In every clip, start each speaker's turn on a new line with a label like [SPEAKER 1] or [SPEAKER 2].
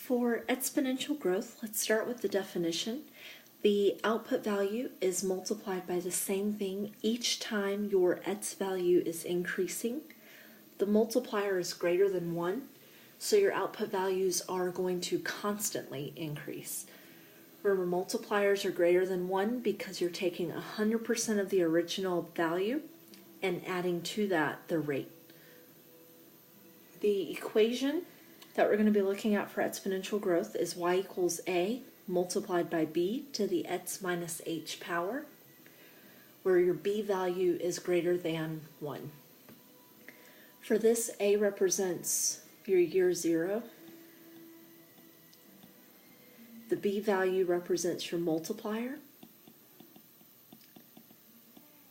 [SPEAKER 1] For exponential growth, let's start with the definition. The output value is multiplied by the same thing each time your x value is increasing. The multiplier is greater than 1, so your output values are going to constantly increase. Remember, multipliers are greater than 1 because you're taking 100% of the original value and adding to that the rate. The equation that we're going to be looking at for exponential growth is y equals a multiplied by b to the x minus h power, where your b value is greater than 1. For this, a represents your year 0. The b value represents your multiplier.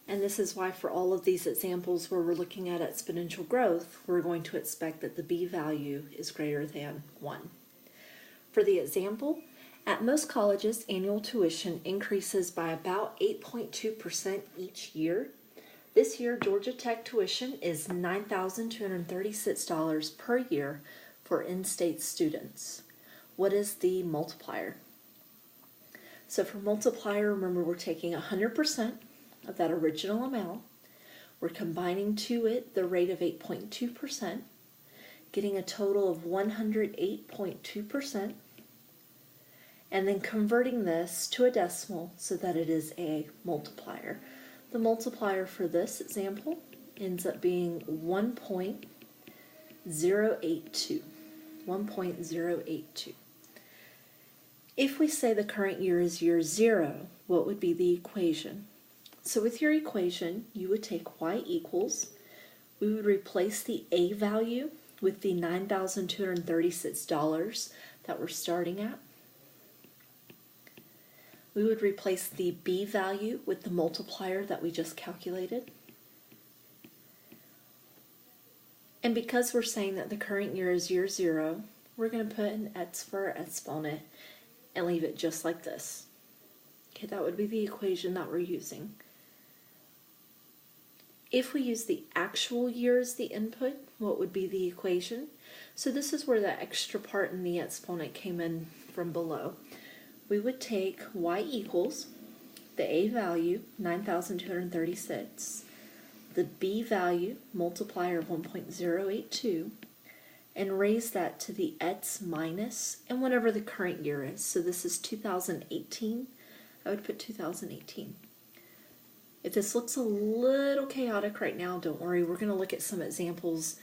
[SPEAKER 1] And this is why for all of these examples where we're looking at exponential growth, we're going to expect that the b value is greater than 1. For the example, at most colleges, annual tuition increases by about 8.2% each year. This year, Georgia Tech tuition is $9,236 per year for in-state students. What is the multiplier? So for multiplier, remember we're taking 100% of that original amount. We're combining to it the rate of 8.2%, getting a total of 108.2%, and then converting this to a decimal so that it is a multiplier. The multiplier for this example ends up being 1.082. 1.082. If we say the current year is year 0, what would be the equation? So with your equation, you would take y equals, we would replace the a value with the $9,236 that we're starting at. We would replace the b value with the multiplier that we just calculated. And because we're saying that the current year is year 0, we're going to put an x for our exponent and leave it just like this. Okay, that would be the equation that we're using. If we use the actual year as the input, what would be the equation? So this is where the extra part in the exponent came in from below. We would take y equals the a value, 9,236, the b value, multiplier of 1.082, and raise that to the x minus, and whatever the current year is. So this is 2018. I would put 2018. If this looks a little chaotic right now, don't worry. We're going to look at some examples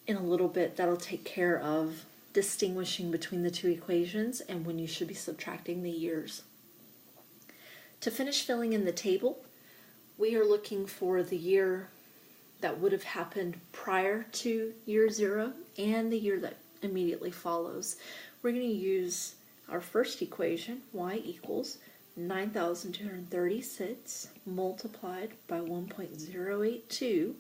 [SPEAKER 1] in a little bit that'll take care of distinguishing between the two equations and when you should be subtracting the years. To finish filling in the table, we are looking for the year that would have happened prior to year 0 and the year that immediately follows. We're going to use our first equation, y equals 9,236 multiplied by 1.082,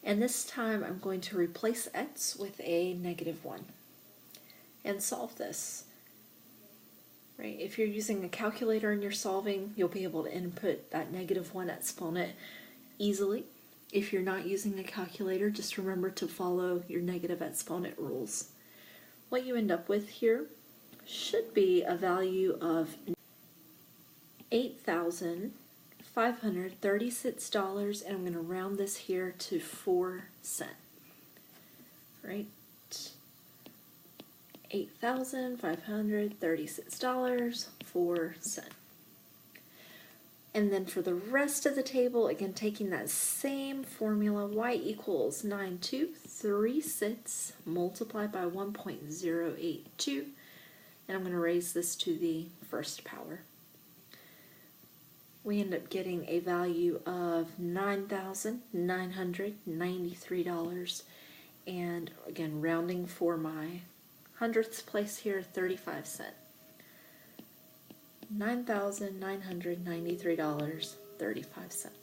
[SPEAKER 1] and this time I'm going to replace x with a -1 and solve this. Right? If you're using a calculator and you're solving, you'll be able to input that -1 exponent easily. If you're not using a calculator, just remember to follow your negative exponent rules. What you end up with here should be a value of $8,536, and I'm going to round this here to 4 cents. Right? $8,536, 4 cents. And then for the rest of the table, again, taking that same formula, y equals 9,236 multiplied by 1.082, and I'm going to raise this to the first power. We end up getting a value of $9,993, and again, rounding for my hundredths place here, 35 cents. $9,993, 35 cents.